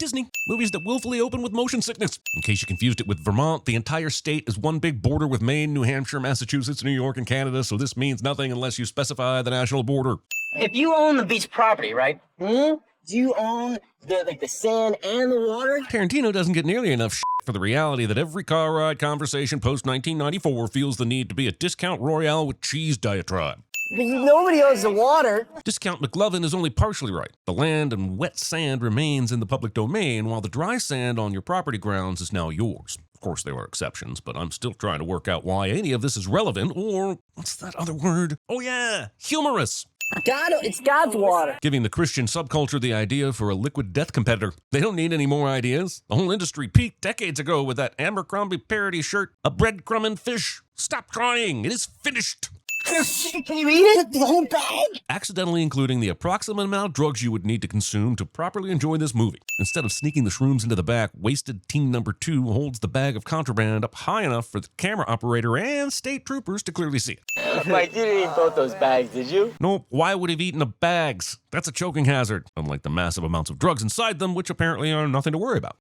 Disney. Movies that willfully open with motion sickness. In case you confused it with Vermont, the entire state is one big border with Maine, New Hampshire, Massachusetts, New York, and Canada, so this means nothing unless you specify the national border. If you own the beach property, right? Do you own the sand and the water? Tarantino doesn't get nearly enough for the reality that every car ride conversation post-1994 feels the need to be a discount Royale with cheese diatribe. Because nobody owns the water. Discount McLovin is only partially right. The land and wet sand remains in the public domain, while the dry sand on your property grounds is now yours. Of course, there are exceptions, but I'm still trying to work out why any of this is relevant, or what's that other word? Oh yeah, humorous. It's God's water. Giving the Christian subculture the idea for a liquid death competitor. They don't need any more ideas. The whole industry peaked decades ago with that Abercrombie parody shirt, a breadcrumb and fish. Stop trying, it is finished. Can you eat it? The whole bag? Accidentally including the approximate amount of drugs you would need to consume to properly enjoy this movie. Instead of sneaking the shrooms into the back, wasted teen number 2 holds the bag of contraband up high enough for the camera operator and state troopers to clearly see it. Mike, you didn't eat both those bags, did you? Nope, why would he have eaten the bags? That's a choking hazard, unlike the massive amounts of drugs inside them, which apparently are nothing to worry about.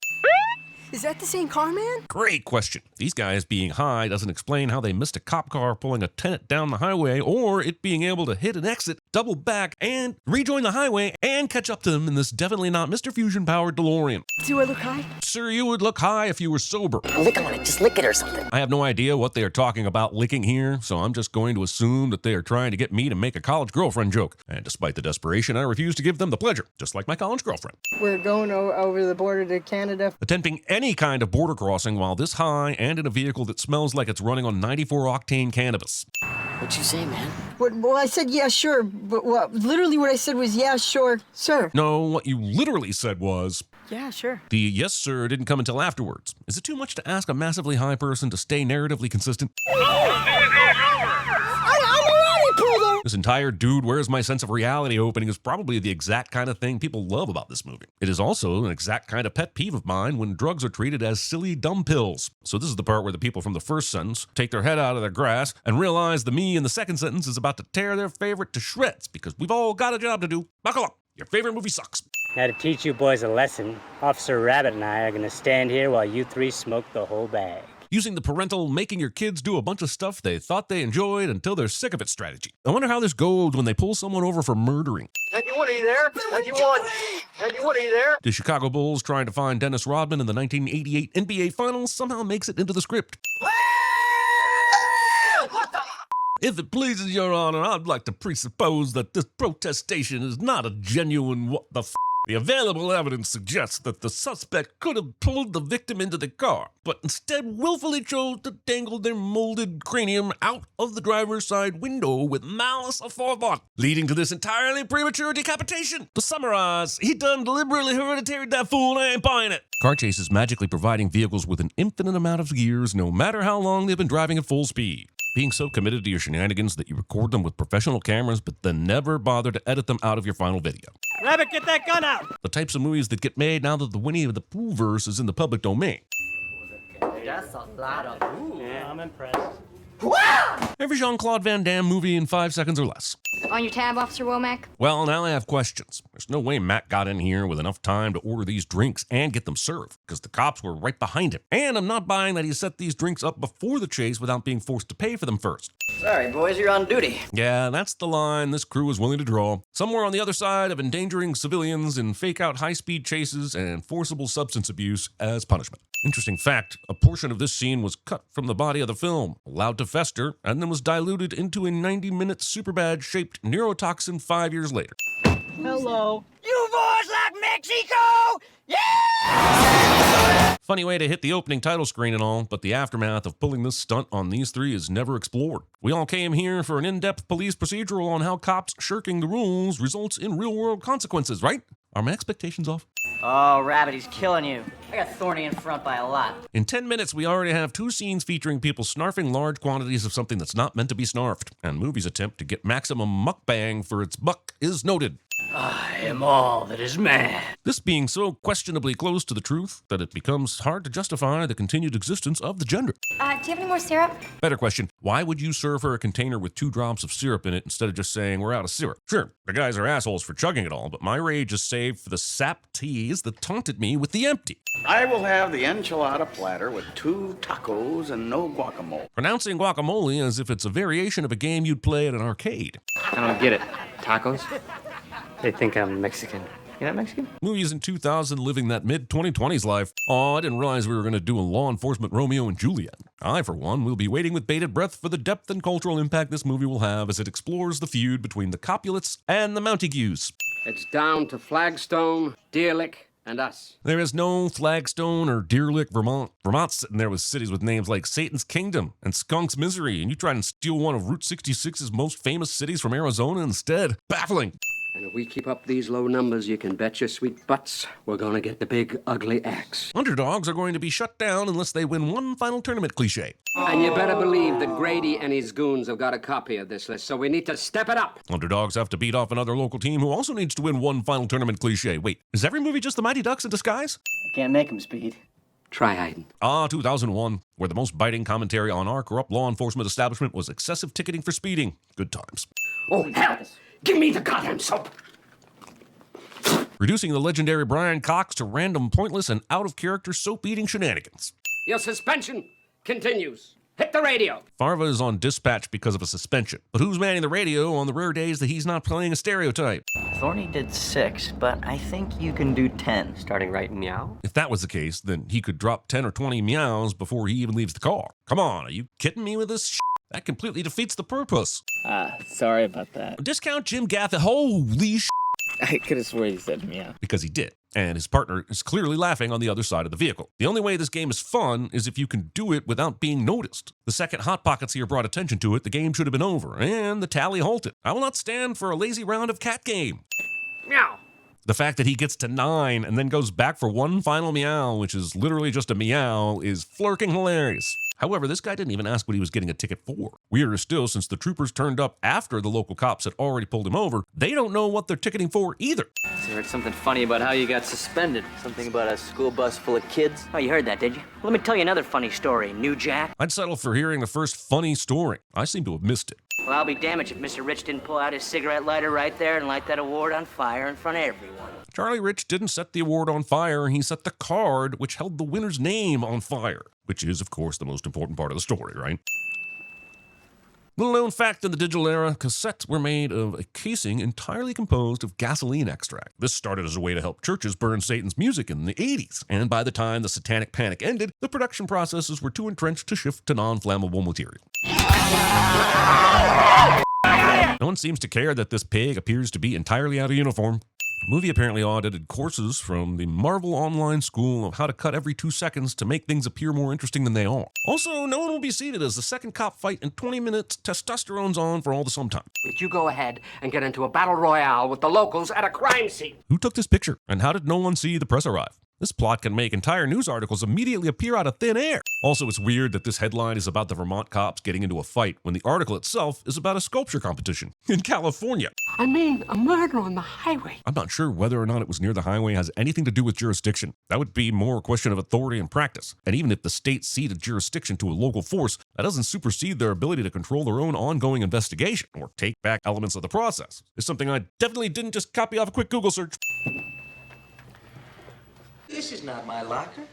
Is that the same car, man? Great question. These guys being high doesn't explain how they missed a cop car pulling a tenant down the highway, or it being able to hit an exit, double back, and rejoin the highway and catch up to them in this definitely not Mr. Fusion-powered DeLorean. Do I look high? Sir, you would look high if you were sober. Lick on it. Just lick it or something. I have no idea what they are talking about licking here, so I'm just going to assume that they are trying to get me to make a college girlfriend joke. And despite the desperation, I refuse to give them the pleasure, just like my college girlfriend. We're going over the border to Canada. Attempting any kind of border crossing while this high and in a vehicle that smells like it's running on 94-octane cannabis. What'd you say, man? Well, I said, yeah, sure. But literally what I said was, yeah, sure, sir. No, what you literally said was... Yeah, sure. The yes, sir didn't come until afterwards. Is it too much to ask a massively high person to stay narratively consistent? This entire dude, where's my sense of reality opening is probably the exact kind of thing people love about this movie. It is also an exact kind of pet peeve of mine when drugs are treated as silly, dumb pills. So this is the part where the people from the first sentence take their head out of their grass and realize the me in the second sentence is about to tear their favorite to shreds because we've all got a job to do. Buckle up. Your favorite movie sucks. Now to teach you boys a lesson, Officer Rabbit and I are going to stand here while you three smoke the whole bag. Using the parental making your kids do a bunch of stuff they thought they enjoyed until they're sick of it strategy. I wonder how this goes when they pull someone over for murdering. 91, are you there? 91, 91, are you there? The Chicago Bulls trying to find Dennis Rodman in the 1988 NBA Finals somehow makes it into the script. If it pleases your honor, I'd like to presuppose that this protestation is not a genuine what the f***. The available evidence suggests that the suspect could have pulled the victim into the car, but instead willfully chose to dangle their molded cranium out of the driver's side window with malice aforethought, leading to this entirely premature decapitation. To summarize, he done deliberately hereditary that fool and I ain't buying it. Car chases magically providing vehicles with an infinite amount of gears no matter how long they've been driving at full speed. Being so committed to your shenanigans that you record them with professional cameras but then never bother to edit them out of your final video. Rabbit, get that gun out! The types of movies that get made now that the Winnie the Pooh verse is in the public domain. That's a lot of... Ooh. Yeah, I'm impressed. Every Jean-Claude Van Damme movie in 5 seconds or less. On your tab, Officer Womack? Well, now I have questions. There's no way Matt got in here with enough time to order these drinks and get them served, because the cops were right behind him. And I'm not buying that he set these drinks up before the chase without being forced to pay for them first. Sorry, boys, you're on duty. Yeah, that's the line this crew is willing to draw. Somewhere on the other side of endangering civilians in fake-out high-speed chases and forcible substance abuse as punishment. Interesting fact, a portion of this scene was cut from the body of the film, allowed to fester, and then was diluted into a 90-minute Superbad-shaped neurotoxin 5 years later. Hello. You boys like Mexico? Yeah! Funny way to hit the opening title screen and all, but the aftermath of pulling this stunt on these three is never explored. We all came here for an in-depth police procedural on how cops shirking the rules results in real-world consequences, right? Are my expectations off? Oh, Rabbit, he's killing you. I got Thorny in front by a lot. In 10 minutes, we already have 2 scenes featuring people snarfing large quantities of something that's not meant to be snarfed, and movie's attempt to get maximum mukbang for its buck is noted. I am all that is man. This being so questionably close to the truth that it becomes hard to justify the continued existence of the gender. Do you have any more syrup? Better question, why would you serve her a container with 2 drops of syrup in it instead of just saying we're out of syrup? Sure, the guys are assholes for chugging it all, but my rage is saved for the sap teas that taunted me with the empty. I will have the enchilada platter with 2 tacos and no guacamole. Pronouncing guacamole as if it's a variation of a game you'd play at an arcade. I don't get it. Tacos? They think I'm Mexican. You're not Mexican? Movies in 2000 living that mid-2020s life. Oh, I didn't realize we were going to do a law enforcement Romeo and Juliet. I, for one, will be waiting with bated breath for the depth and cultural impact this movie will have as it explores the feud between the Capulets and the Montagues. It's down to Flagstone, Deer Lick, and us. There is no Flagstone or Deer Lick, Vermont. Vermont's sitting there with cities with names like Satan's Kingdom and Skunk's Misery, and you try and steal one of Route 66's most famous cities from Arizona instead. Baffling. And if we keep up these low numbers, you can bet your sweet butts we're gonna get the big, ugly axe. Underdogs are going to be shut down unless they win one final tournament cliche. And you better believe that Grady and his goons have got a copy of this list, so we need to step it up. Underdogs have to beat off another local team who also needs to win one final tournament cliche. Wait, is every movie just the Mighty Ducks in disguise? I can't make him speed. Try hiding. 2001, where the most biting commentary on our corrupt law enforcement establishment was excessive ticketing for speeding. Good times. Oh, hell! Give me the goddamn soap! Reducing the legendary Brian Cox to random, pointless, and out-of-character soap-eating shenanigans. Your suspension continues. Hit the radio. Farva is on dispatch because of a suspension. But who's manning the radio on the rare days that he's not playing a stereotype? Thorny did 6, but I think you can do 10. Starting right meow? If that was the case, then he could drop 10 or 20 meows before he even leaves the car. Come on, are you kidding me with this shit? That completely defeats the purpose. Sorry about that. Discount Jim Gaffitt. Holy shit. I could have sworn he said meow. Because he did. And his partner is clearly laughing on the other side of the vehicle. The only way this game is fun is if you can do it without being noticed. The second Hot Pockets here brought attention to it, the game should have been over, and the tally halted. I will not stand for a lazy round of cat game. Meow. The fact that he gets to 9 and then goes back for one final meow, which is literally just a meow, is flirking hilarious. However, this guy didn't even ask what he was getting a ticket for. Weirder still, since the troopers turned up after the local cops had already pulled him over, they don't know what they're ticketing for either. So you heard something funny about how you got suspended. Something about a school bus full of kids? Oh, you heard that, did you? Let me tell you another funny story, New Jack. I'd settle for hearing the first funny story. I seem to have missed it. Well, I'll be damaged if Mr. Rich didn't pull out his cigarette lighter right there and light that award on fire in front of everyone. Charlie Rich didn't set the award on fire, he set the card which held the winner's name on fire. Which is, of course, the most important part of the story, right? Little known fact in the digital era, cassettes were made of a casing entirely composed of gasoline extract. This started as a way to help churches burn Satan's music in the 80s, and by the time the Satanic Panic ended, the production processes were too entrenched to shift to non-flammable material. No one seems to care that this pig appears to be entirely out of uniform. The movie apparently audited courses from the Marvel Online School of how to cut every 2 seconds to make things appear more interesting than they are. Also, no one will be seated as the second cop fight in 20 minutes, testosterone's on for all the sometime. But you go ahead and get into a battle royale with the locals at a crime scene. Who took this picture, and how did no one see the press arrive? This plot can make entire news articles immediately appear out of thin air. Also, it's weird that this headline is about the Vermont cops getting into a fight when the article itself is about a sculpture competition in California. I mean, a murder on the highway. I'm not sure whether or not it was near the highway has anything to do with jurisdiction. That would be more a question of authority and practice. And even if the state ceded jurisdiction to a local force, that doesn't supersede their ability to control their own ongoing investigation or take back elements of the process. It's something I definitely didn't just copy off a quick Google search. This is not my locker.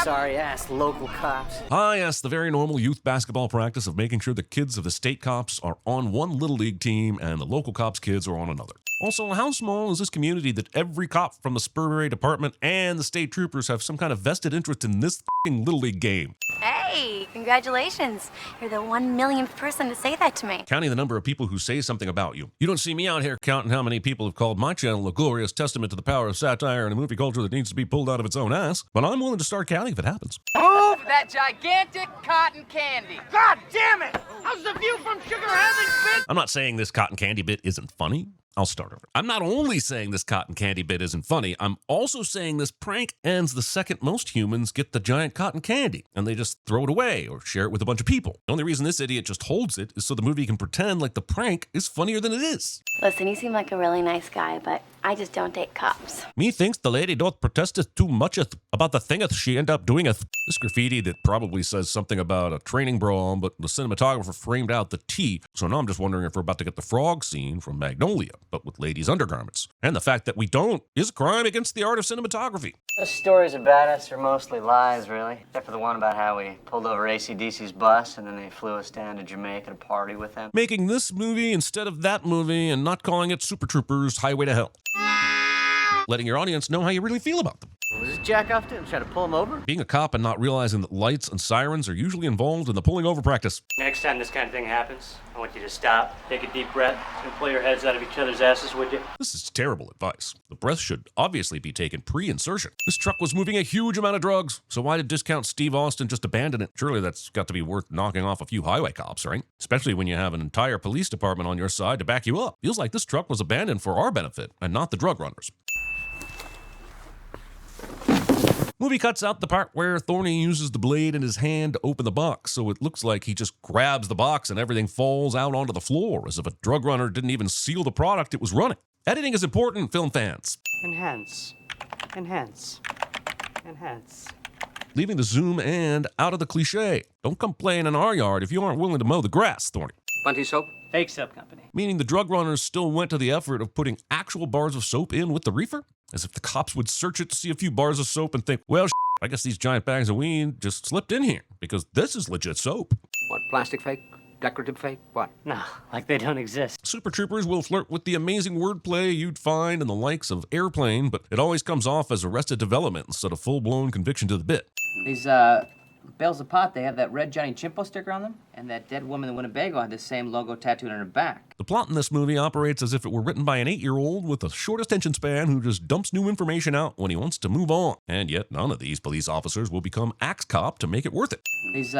Sorry ass local cops. Ah, yes, the very normal youth basketball practice of making sure the kids of the state cops are on one little league team and the local cops' kids are on another. Also, how small is this community that every cop from the Spurbury Department and the state troopers have some kind of vested interest in this f***ing little league game? Hey, congratulations. You're the 1 millionth person to say that to me. Counting the number of people who say something about you. You don't see me out here counting how many people have called my channel a glorious testament to the power of satire and a movie culture that needs to be pulled out of its own ass, but I'm willing to start counting if it happens. Move that gigantic cotton candy. God damn it! How's the view from Sugar Heaven, bitch? I'm not saying this cotton candy bit isn't funny. I'll start over. I'm not only saying this cotton candy bit isn't funny, I'm also saying this prank ends the second most humans get the giant cotton candy, and they just throw it away or share it with a bunch of people. The only reason this idiot just holds it is so the movie can pretend like the prank is funnier than it is. Listen, you seem like a really nice guy, but I just don't date cops. Me thinks the lady don't protesteth too mucheth about the thingeth she end up doingeth. This graffiti that probably says something about a training brawl, but the cinematographer framed out the T, so now I'm just wondering if we're about to get the frog scene from Magnolia, but with ladies' undergarments. And the fact that we don't is a crime against the art of cinematography. The stories about us are mostly lies, really. Except for the one about how we pulled over AC/DC's bus and then they flew us down to Jamaica to party with them. Making this movie instead of that movie and not calling it Super Troopers Highway to Hell. Letting your audience know how you really feel about them. Was this jack off doing? Trying to pull him over? Being a cop and not realizing that lights and sirens are usually involved in the pulling over practice. Next time this kind of thing happens, I want you to stop, take a deep breath, and pull your heads out of each other's asses, would you? This is terrible advice. The breath should obviously be taken pre-insertion. This truck was moving a huge amount of drugs, so why did discount Steve Austin just abandon it? Surely that's got to be worth knocking off a few highway cops, right? Especially when you have an entire police department on your side to back you up. Feels like this truck was abandoned for our benefit and not the drug runners. Movie cuts out the part where Thorny uses the blade in his hand to open the box, so it looks like he just grabs the box and everything falls out onto the floor, as if a drug runner didn't even seal the product it was running. Editing is important, film fans. Enhance. Enhance. Enhance. Leaving the zoom and out of the cliche. Don't come playing in our yard if you aren't willing to mow the grass, Thorny. Bunty soap? Fake soap company. Meaning the drug runners still went to the effort of putting actual bars of soap in with the reefer? As if the cops would search it to see a few bars of soap and think, well, I guess these giant bags of weed just slipped in here, because this is legit soap. What, plastic fake? Decorative fake? What? No, like they don't exist. Super Troopers will flirt with the amazing wordplay you'd find in the likes of Airplane, but it always comes off as Arrested Development instead of full-blown conviction to the bit. These, bales of pot, they have that red Johnny Chimpo sticker on them, and that dead woman in Winnebago had the same logo tattooed on her back. The plot in this movie operates as if it were written by an 8-year-old with the short attention span who just dumps new information out when he wants to move on. And yet, none of these police officers will become Axe Cop to make it worth it. These,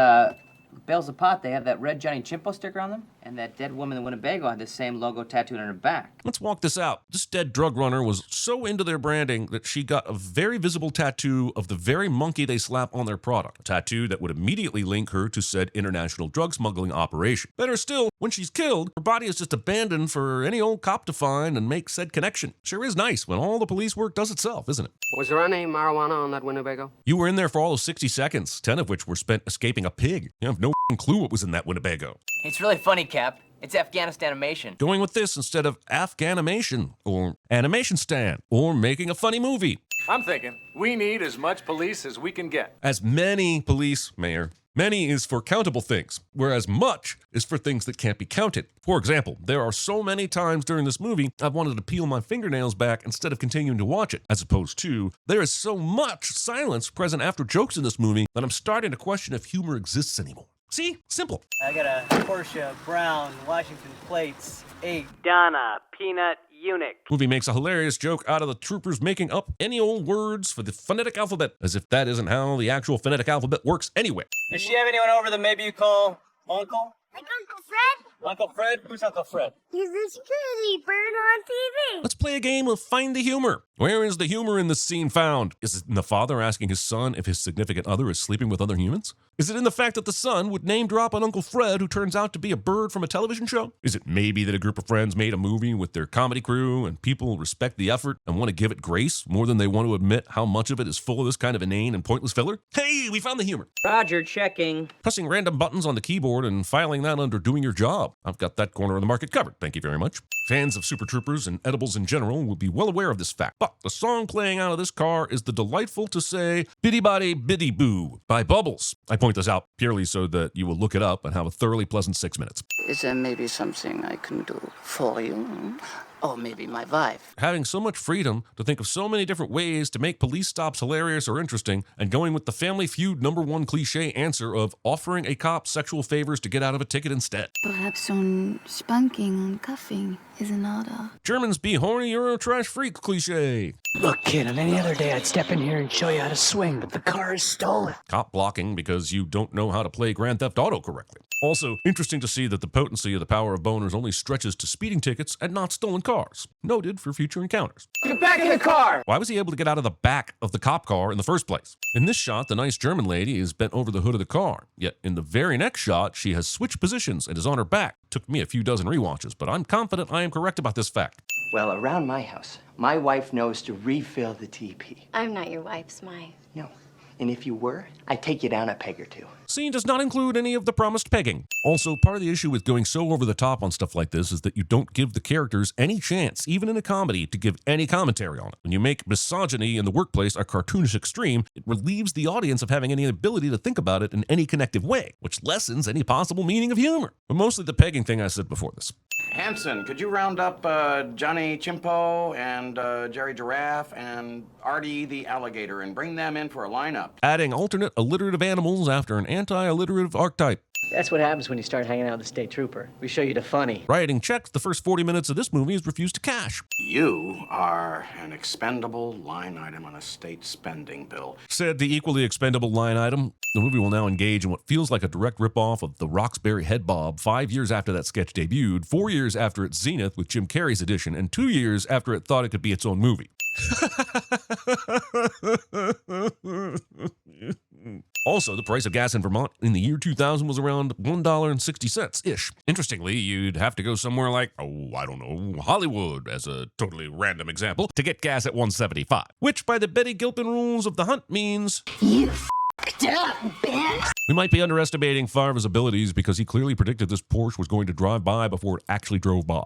bales of pot, they have that red Johnny Chimpo sticker on them, and that dead woman in Winnebago had the same logo tattooed on her back. Let's walk this out. This dead drug runner was so into their branding that she got a very visible tattoo of the very monkey they slap on their product. A tattoo that would immediately link her to said international drug smuggling operation. Better still, when she's killed, her body is just abandoned for any old cop to find and make said connection. Sure is nice when all the police work does itself, isn't it? Was there any marijuana on that Winnebago? You were in there for all of 60 seconds, 10 of which were spent escaping a pig. You have no clue what was in that Winnebago. It's really funny, Cap. It's Afghanistanimation. Going with this instead of Afghanimation, or Animation Stand, or making a funny movie. I'm thinking we need as much police as we can get. As many police, Mayor. Many is for countable things, whereas much is for things that can't be counted. For example, there are so many times during this movie I've wanted to peel my fingernails back instead of continuing to watch it, as opposed to, there is so much silence present after jokes in this movie that I'm starting to question if humor exists anymore. See? Simple. I got a Porsche, Brown, Washington plates, 8. Donna, Peanut, Eunuch. Movie makes a hilarious joke out of the troopers making up any old words for the phonetic alphabet, as if that isn't how the actual phonetic alphabet works anyway. Does she have anyone over that maybe you call Uncle? Like Uncle Fred? Uncle Fred? Who's Uncle Fred? He's this pretty bird on TV. Let's play a game of Find the Humor. Where is the humor in this scene found? Is it in the father asking his son if his significant other is sleeping with other humans? Is it in the fact that the son would name drop an Uncle Fred who turns out to be a bird from a television show? Is it maybe that a group of friends made a movie with their comedy crew and people respect the effort and want to give it grace more than they want to admit how much of it is full of this kind of inane and pointless filler? Hey, we found the humor. Roger, checking. Pressing random buttons on the keyboard and filing that under doing your job. I've got that corner of the market covered. Thank you very much. Fans of Super Troopers and edibles in general will be well aware of this fact. But the song playing out of this car is the delightful to say Biddy Body Biddy Boo by Bubbles. I point this out purely so that you will look it up and have a thoroughly pleasant 6 minutes. Is there maybe something I can do for you? Or maybe my wife? Having so much freedom to think of so many different ways to make police stops hilarious or interesting, and going with the Family Feud #1 cliche answer of offering a cop sexual favors to get out of a ticket instead. Perhaps some spanking and cuffing. is nada. Germans be horny Euro trash freak cliche. Look, kid, on any other day I'd step in here and show you how to swing, but the car is stolen. Cop blocking because you don't know how to play Grand Theft Auto correctly. Also, interesting to see that the potency of the power of boners only stretches to speeding tickets and not stolen cars. Noted for future encounters. Get back in the car! Why was he able to get out of the back of the cop car in the first place? In this shot, the nice German lady is bent over the hood of the car. Yet in the very next shot, she has switched positions and is on her back. Took me a few dozen rewatches, but I'm confident I am correct about this fact. Well, around my house, my wife knows to refill the TP. I'm not your wife's my. No. And if you were, I'd take you down a peg or two. Scene does not include any of the promised pegging. Also, part of the issue with going so over the top on stuff like this is that you don't give the characters any chance, even in a comedy, to give any commentary on it. When you make misogyny in the workplace a cartoonish extreme, it relieves the audience of having any ability to think about it in any connective way, which lessens any possible meaning of humor. But mostly the pegging thing I said before this. Hanson, could you round up Johnny Chimpo and Jerry Giraffe and Artie the Alligator and bring them in for a lineup? Adding alternate alliterative animals after an anti-alliterative archetype. That's what happens when you start hanging out with the state trooper. We show you the funny. Writing checks the first 40 minutes of this movie is refused to cash. You are an expendable line item on a state spending bill. Said the equally expendable line item. The movie will now engage in what feels like a direct ripoff of the Roxbury Head Bob 5 years after that sketch debuted, 4 years after its zenith with Jim Carrey's edition, and 2 years after it thought it could be its own movie. Also, the price of gas in Vermont in the year 2000 was around $1.60-ish. Interestingly, you'd have to go somewhere like, Hollywood, as a totally random example, to get gas at $1.75, which by the Betty Gilpin rules of the hunt means... You f***ed up, bitch! We might be underestimating Favre's abilities because he clearly predicted this Porsche was going to drive by before it actually drove by.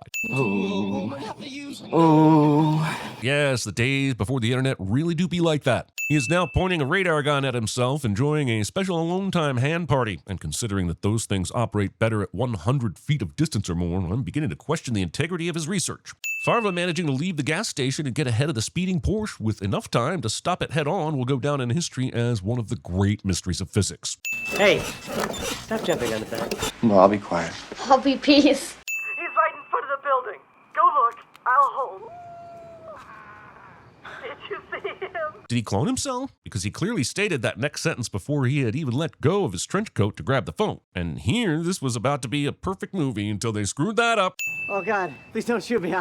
Yes, the days before the internet really do be like that. He is now pointing a radar gun at himself, enjoying a special alone time hand party, and considering that those things operate better at 100 feet of distance or more, I'm beginning to question the integrity of his research. Favre managing to leave the gas station and get ahead of the speeding Porsche with enough time to stop it head on will go down in history as one of the great mysteries of physics. Hey, stop jumping on the bed. Well, I'll be quiet. I'll be peace. He's right in front of the building. Go look. I'll hold. Did you see him? Did he clone himself? Because he clearly stated that next sentence before he had even let go of his trench coat to grab the phone. And here, this was about to be a perfect movie until they screwed that up. Oh, God, please don't shoot me.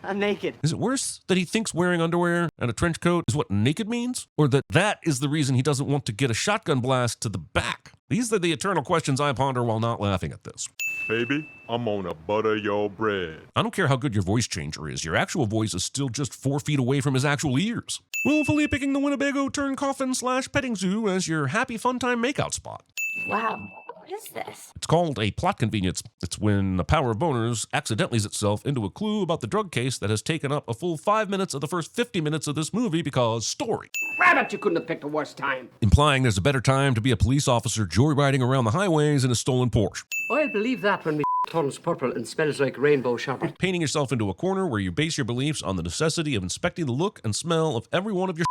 I'm naked. Is it worse that he thinks wearing underwear and a trench coat is what naked means? Or that is the reason he doesn't want to get a shotgun blast to the back? These are the eternal questions I ponder while not laughing at this. Baby, I'm gonna butter your bread. I don't care how good your voice changer is, your actual voice is still just 4 feet away from his actual ears. Willfully picking the Winnebago turn coffin / petting zoo as your happy fun time makeout spot. Wow, what is this? It's called a plot convenience. It's when the power of boners accidentallys itself into a clue about the drug case that has taken up a full 5 minutes of the first 50 minutes of this movie because story. Rabbit, you couldn't have picked a worse time. Implying there's a better time to be a police officer joyriding around the highways in a stolen Porsche. I'll believe that when we turns purple and smells like rainbow sherbet. Painting yourself into a corner where you base your beliefs on the necessity of inspecting the look and smell of every one of your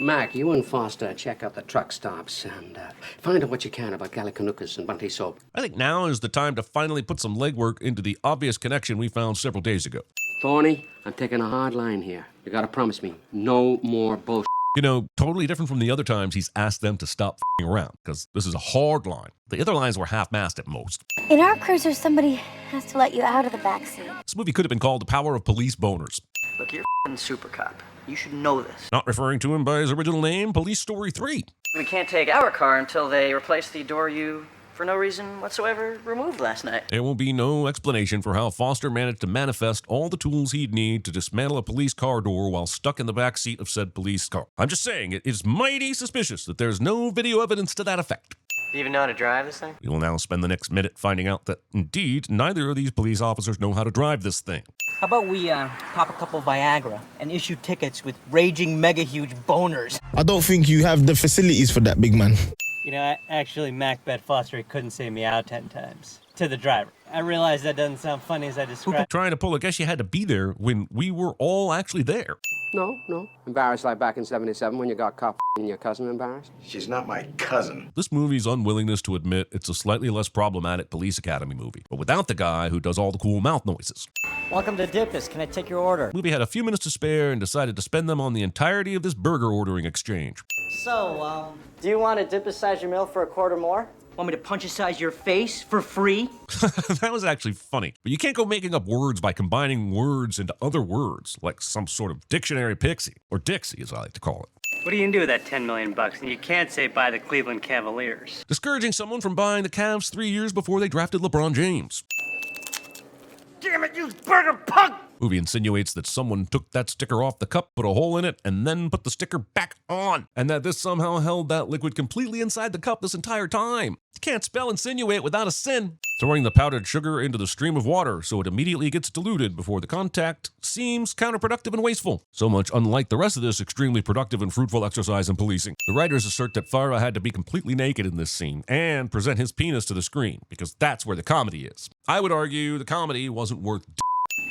Mac, you and Foster check out the truck stops and find out what you can about Gallicanucas and Bunty Soap. I think now is the time to finally put some legwork into the obvious connection we found several days ago. Thorny, I'm taking a hard line here. You gotta promise me, no more bullshit. You know, totally different from the other times he's asked them to stop f***ing around, because this is a hard line. The other lines were half-mast at most. In our cruiser, somebody has to let you out of the backseat. This movie could have been called The Power of Police Boners. Look, you're a super cop. You should know this. Not referring to him by his original name, Police Story 3. We can't take our car until they replace the door you, for no reason whatsoever, removed last night. There will be no explanation for how Foster managed to manifest all the tools he'd need to dismantle a police car door while stuck in the back seat of said police car. I'm just saying, it is mighty suspicious that there's no video evidence to that effect. Do you even know how to drive this thing? We will now spend the next minute finding out that, indeed, neither of these police officers know how to drive this thing. How about we pop a couple Viagra and issue tickets with raging mega huge boners? I don't think you have the facilities for that, big man. You know, actually, Macbeth Foster couldn't say meow 10 times to the driver. I realize that doesn't sound funny as I described. Trying to pull a guess you had to be there when we were all actually there. No. Embarrassed like back in 77 when you got caught f***ing your cousin embarrassed? She's not my cousin. This movie's unwillingness to admit it's a slightly less problematic police academy movie, but without the guy who does all the cool mouth noises. Welcome to Dippus. Can I take your order? The movie had a few minutes to spare and decided to spend them on the entirety of this burger ordering exchange. So, do you want to Dippus-size your meal for a quarter more? Want me to punch-size your face for free? That was actually funny. But you can't go making up words by combining words into other words, like some sort of dictionary pixie, or Dixie as I like to call it. What are you gonna do with that $10 million? And you can't say buy the Cleveland Cavaliers. Discouraging someone from buying the Cavs 3 years before they drafted LeBron James. Damn it, you burger punk! Movie insinuates that someone took that sticker off the cup, put a hole in it, and then put the sticker back on, and that this somehow held that liquid completely inside the cup this entire time. You can't spell insinuate without a sin. Throwing the powdered sugar into the stream of water so it immediately gets diluted before the contact seems counterproductive and wasteful. So much unlike the rest of this extremely productive and fruitful exercise in policing. The writers assert that Farah had to be completely naked in this scene and present his penis to the screen, because that's where the comedy is. I would argue the comedy wasn't worth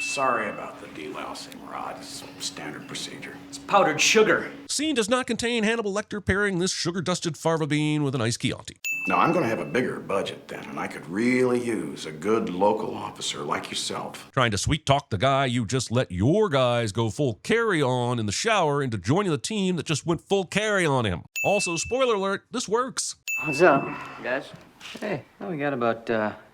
Sorry about the delousing, Rod. It's standard procedure. It's powdered sugar. Scene does not contain Hannibal Lecter pairing this sugar-dusted farva bean with an iced Chianti. No, I'm going to have a bigger budget then, and I could really use a good local officer like yourself. Trying to sweet-talk the guy you just let your guys go full carry-on in the shower into joining the team that just went full carry on him. Also, spoiler alert, this works. What's up, guys? Hey, well, we got about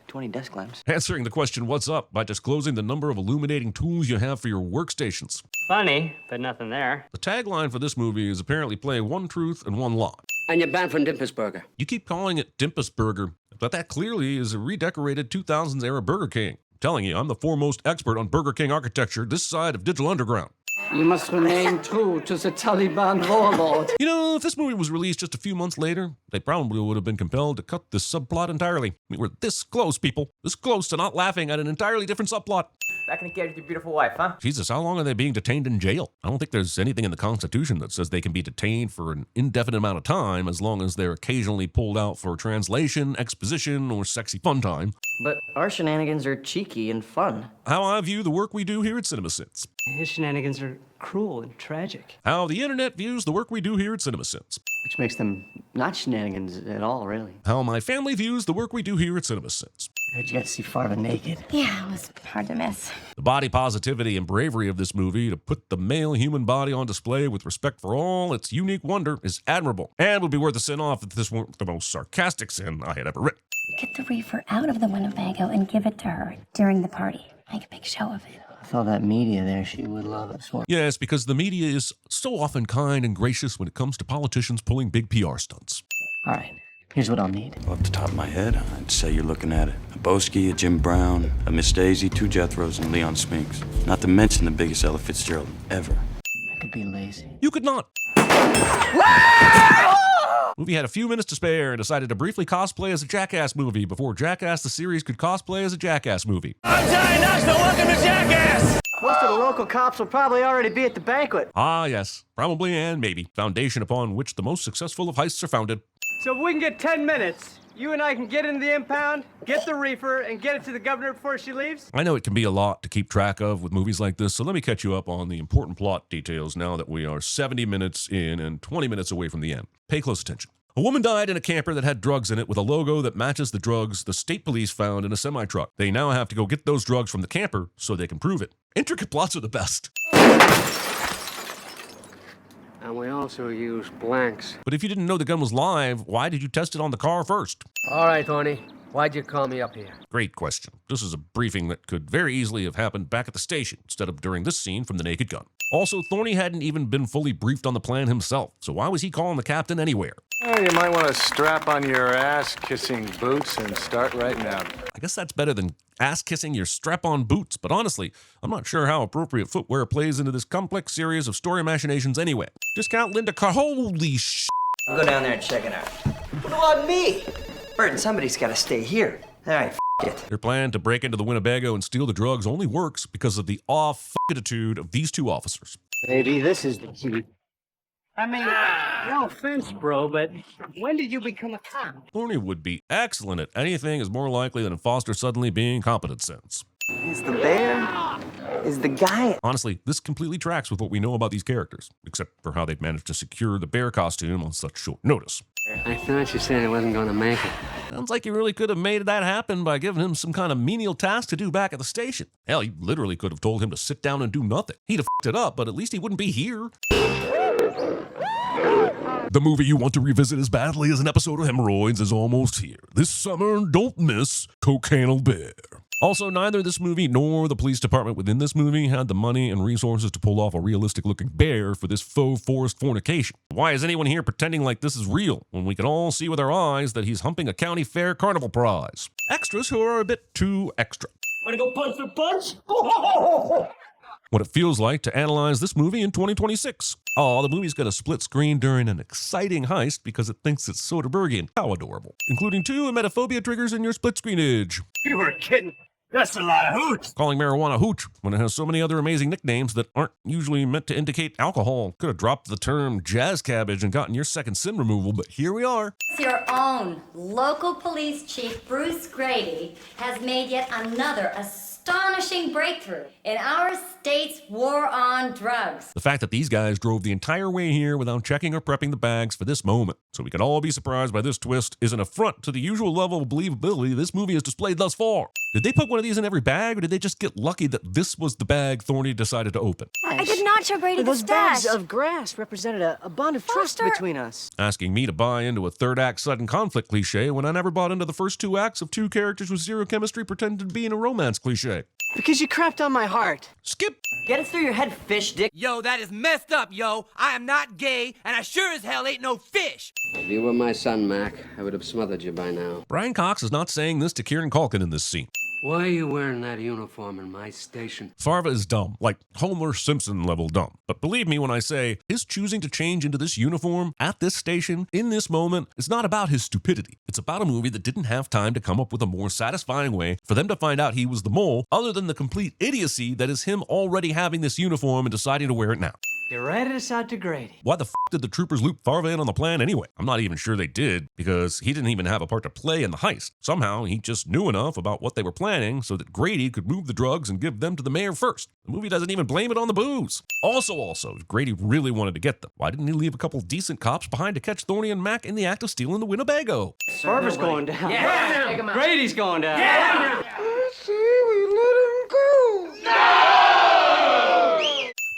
20 desk lamps. Answering the question, what's up, by disclosing the number of illuminating tools you have for your workstations. Funny, but nothing there. The tagline for this movie is apparently playing one truth and one lie. And you're banned from Dimpus Burger. You keep calling it Dimpus Burger, but that clearly is a redecorated 2000s era Burger King. I'm telling you, I'm the foremost expert on Burger King architecture this side of Digital Underground. You must remain true to the Taliban warlord. You know, if this movie was released just a few months later, they probably would have been compelled to cut this subplot entirely. We were this close, people. This close to not laughing at an entirely different subplot. Back in the cage with your beautiful wife, huh? Jesus, how long are they being detained in jail? I don't think there's anything in the Constitution that says they can be detained for an indefinite amount of time as long as they're occasionally pulled out for translation, exposition, or sexy fun time. But our shenanigans are cheeky and fun. How I view the work we do here at CinemaSins. His shenanigans are cruel and tragic. How the internet views the work we do here at CinemaSins. Which makes them not shenanigans at all, really. How my family views the work we do here at CinemaSins. Heard you got to see Farva naked. Yeah, it was hard to miss. The body positivity and bravery of this movie to put the male human body on display with respect for all its unique wonder is admirable, and would be worth a sin off if this weren't the most sarcastic sin I had ever written. Get the reefer out of the Winnebago and give it to her during the party. Make a big show of it. With all that media there, she would love us. Yes, because the media is so often kind and gracious when it comes to politicians pulling big PR stunts. All right, here's what I'll need. Off the top of my head, I'd say you're looking at a Boski, a Jim Brown, a Miss Daisy, 2 Jethros, and Leon Spinks. Not to mention the biggest Ella Fitzgerald ever. I could be lazy. You could not. Movie had a few minutes to spare and decided to briefly cosplay as a Jackass movie before Jackass the series could cosplay as a Jackass movie. I'm Johnny Knoxville, welcome to Jackass! Most of the local cops will probably already be at the banquet. Ah, yes. Probably and maybe. Foundation upon which the most successful of heists are founded. So if we can get 10 minutes, you and I can get into the impound, get the reefer, and get it to the governor before she leaves? I know it can be a lot to keep track of with movies like this, so let me catch you up on the important plot details now that we are 70 minutes in and 20 minutes away from the end. Pay close attention. A woman died in a camper that had drugs in it with a logo that matches the drugs the state police found in a semi-truck. They now have to go get those drugs from the camper so they can prove it. Intricate plots are the best. And we also use blanks. But if you didn't know the gun was live, why did you test it on the car first? All right, Tony. Why'd you call me up here? Great question. This is a briefing that could very easily have happened back at the station instead of during this scene from The Naked Gun. Also, Thorny hadn't even been fully briefed on the plan himself, so why was he calling the captain anywhere? Well, you might want to strap on your ass-kissing boots and start right now. I guess that's better than ass-kissing your strap-on boots, but honestly, I'm not sure how appropriate footwear plays into this complex series of story machinations anyway. Discount Linda Car- Holy sh**. I'll go down there and check it out. What about me? Burton, somebody's got to stay here. All right, it. Their plan to break into the Winnebago and steal the drugs only works because of the off-attitude of these two officers. Maybe this is the key. I mean, no offense, bro, but when did you become a cop? Thorny would be excellent at anything is more likely than Foster suddenly being competent since. He's the bear. Is the guy... Honestly, this completely tracks with what we know about these characters, except for how they've managed to secure the bear costume on such short notice. I thought you said I wasn't going to make it. Sounds like you really could have made that happen by giving him some kind of menial task to do back at the station. Hell, you literally could have told him to sit down and do nothing. He'd have f***ed it up, but at least he wouldn't be here. The movie you want to revisit as badly as an episode of Hemorrhoids is almost here. This summer, don't miss Cocaine Bear. Also, neither this movie nor the police department within this movie had the money and resources to pull off a realistic-looking bear for this faux forest fornication. Why is anyone here pretending like this is real when we can all see with our eyes that he's humping a county fair carnival prize? Extras who are a bit too extra. Wanna go punch for punch? What it feels like to analyze this movie in 2026. Oh, the movie's got a split screen during an exciting heist because it thinks it's Soderberghian. How adorable. Including 2 emetophobia triggers in your split screenage. You were kidding. That's a lot of hooch. Calling marijuana hooch when it has so many other amazing nicknames that aren't usually meant to indicate alcohol. Could have dropped the term jazz cabbage and gotten your second sin removal, but here we are. Your own local police chief, Bruce Grady, has made yet another astonishing breakthrough in our state's war on drugs. The fact that these guys drove the entire way here without checking or prepping the bags for this moment, so we can all be surprised by this twist, is an affront to the usual level of believability this movie has displayed thus far. Did they put one of these in every bag, or did they just get lucky that this was the bag Thorny decided to open? I did not show Brady the Those stash. bags of grass represented a bond of trust Foster. between us. Asking me to buy into a third act sudden conflict cliche when I never bought into the first 2 acts of 2 characters with zero chemistry pretending to be in a romance cliche. Because you crapped on my heart. Skip! Get it through your head, fish dick. Yo, that is messed up, yo. I am not gay, and I sure as hell ain't no fish. If you were my son, Mac, I would have smothered you by now. Brian Cox is not saying this to Kieran Culkin in this scene. Why are you wearing that uniform in my station? Farva is dumb, like Homer Simpson level dumb. But believe me when I say, his choosing to change into this uniform at this station, in this moment, is not about his stupidity. It's about a movie that didn't have time to come up with a more satisfying way for them to find out he was the mole, other than the complete idiocy that is him already having this uniform and deciding to wear it now. They ratted us out to Grady. Why the f*** did the troopers loop Farva in on the plan anyway? I'm not even sure they did, because he didn't even have a part to play in the heist. Somehow, he just knew enough about what they were planning so that Grady could move the drugs and give them to the mayor first. The movie doesn't even blame it on the booze. Also, if Grady really wanted to get them, why didn't he leave a couple decent cops behind to catch Thorny and Mac in the act of stealing the Winnebago? Farva's going down. Yeah. Grady's going down. Yeah.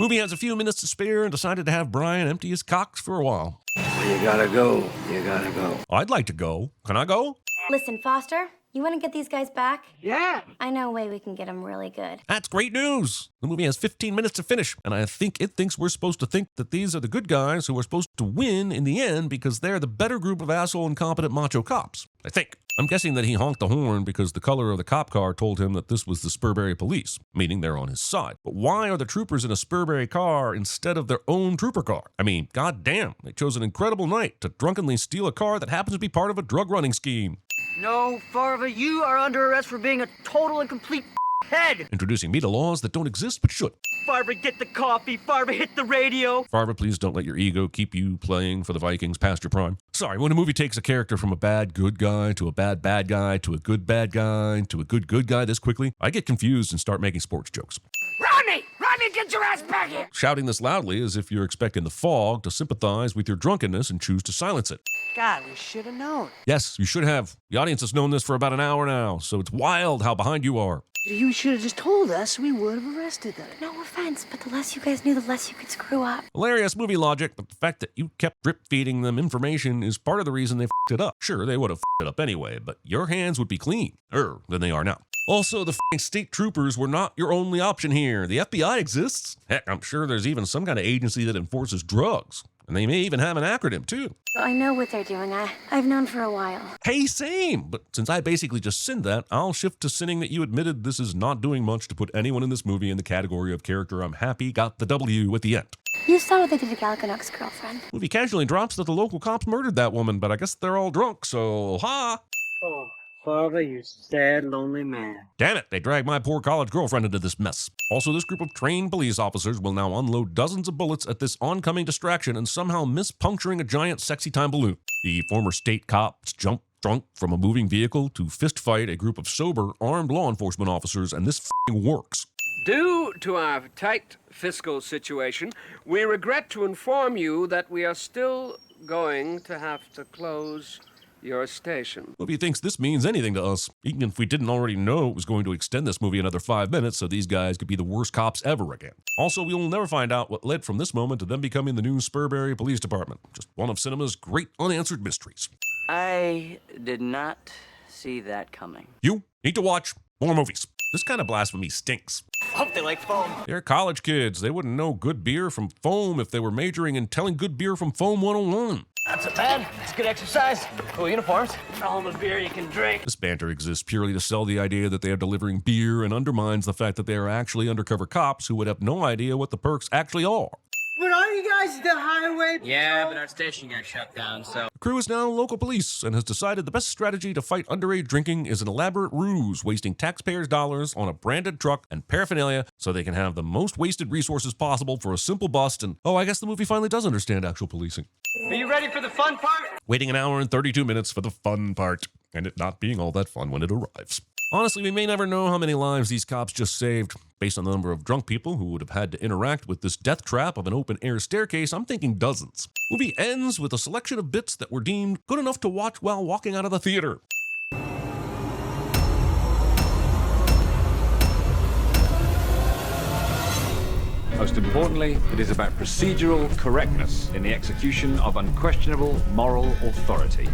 Movie has a few minutes to spare and decided to have Brian empty his cocks for a while. You gotta go. You gotta go. I'd like to go. Can I go? Listen, Foster, you want to get these guys back? Yeah. I know a way we can get them really good. That's great news. The movie has 15 minutes to finish, and I think it thinks we're supposed to think that these are the good guys who are supposed to win in the end because they're the better group of asshole incompetent macho cops. I think. I'm guessing that he honked the horn because the color of the cop car told him that this was the Spurbury police, meaning they're on his side. But why are the troopers in a Spurbury car instead of their own trooper car? I mean, goddamn, they chose an incredible night to drunkenly steal a car that happens to be part of a drug running scheme. No, Farva, you are under arrest for being a total and complete head. Introducing me to laws that don't exist but should. Farva, get the coffee. Farva, hit the radio. Farva, please don't let your ego keep you playing for the Vikings past your prime. Sorry, when a movie takes a character from a bad good guy to a bad bad guy to a good bad guy to a good good guy this quickly, I get confused and start making sports jokes. Rodney! Rodney, get your ass back here! Shouting this loudly as if you're expecting the fog to sympathize with your drunkenness and choose to silence it. God, we should have known. Yes, you should have. The audience has known this for about an hour now, so it's wild how behind you are. You should have just told us. We would have arrested them. No offense, but the less you guys knew, the less you could screw up. Hilarious movie logic, but the fact that you kept drip-feeding them information is part of the reason they f***ed it up. Sure, they would have f***ed it up anyway, but your hands would be cleaner than they are now. Also, the f***ing state troopers were not your only option here. The FBI exists. Heck, I'm sure there's even some kind of agency that enforces drugs. And they may even have an acronym, too. I know what they're doing. I've known for a while. Hey, same! But since I basically just sinned that, I'll shift to sinning that you admitted this is not doing much to put anyone in this movie in the category of character I'm happy got the W at the end. You saw what they did to Galganuk's girlfriend. Movie casually drops that the local cops murdered that woman, but I guess they're all drunk, so ha! Oh, Farva, you sad, lonely man. Damn it, they dragged my poor college girlfriend into this mess. Also, this group of trained police officers will now unload dozens of bullets at this oncoming distraction and somehow miss puncturing a giant sexy time balloon. The former state cops jump drunk from a moving vehicle to fist fight a group of sober, armed law enforcement officers, and this f***ing works. Due to our tight fiscal situation, we regret to inform you that we are still going to have to close your station. Movie thinks this means anything to us, even if we didn't already know it was going to extend this movie another 5 minutes so these guys could be the worst cops ever again. Also, we will never find out what led from this moment to them becoming the new Spurbury Police Department. Just one of cinema's great unanswered mysteries. I did not see that coming. You need to watch more movies. This kind of blasphemy stinks. Hope they like foam. They're college kids. They wouldn't know good beer from foam if they were majoring in telling good beer from foam 101. Not so bad. It's good exercise. Cool uniforms. All the beer you can drink. This banter exists purely to sell the idea that they are delivering beer and undermines the fact that they are actually undercover cops who would have no idea what the perks actually are. But aren't you guys the highway patrol? Yeah, but our station got shut down, so... The crew is now local police and has decided the best strategy to fight underage drinking is an elaborate ruse, wasting taxpayers' dollars on a branded truck and paraphernalia so they can have the most wasted resources possible for a simple bust. And, oh, I guess the movie finally does understand actual policing. Are you ready for the fun part? Waiting an hour and 32 minutes for the fun part, and it not being all that fun when it arrives. Honestly, we may never know how many lives these cops just saved. Based on the number of drunk people who would have had to interact with this death trap of an open-air staircase, I'm thinking dozens. Movie ends with a selection of bits that were deemed good enough to watch while walking out of the theater. Most importantly, it is about procedural correctness in the execution of unquestionable moral authority.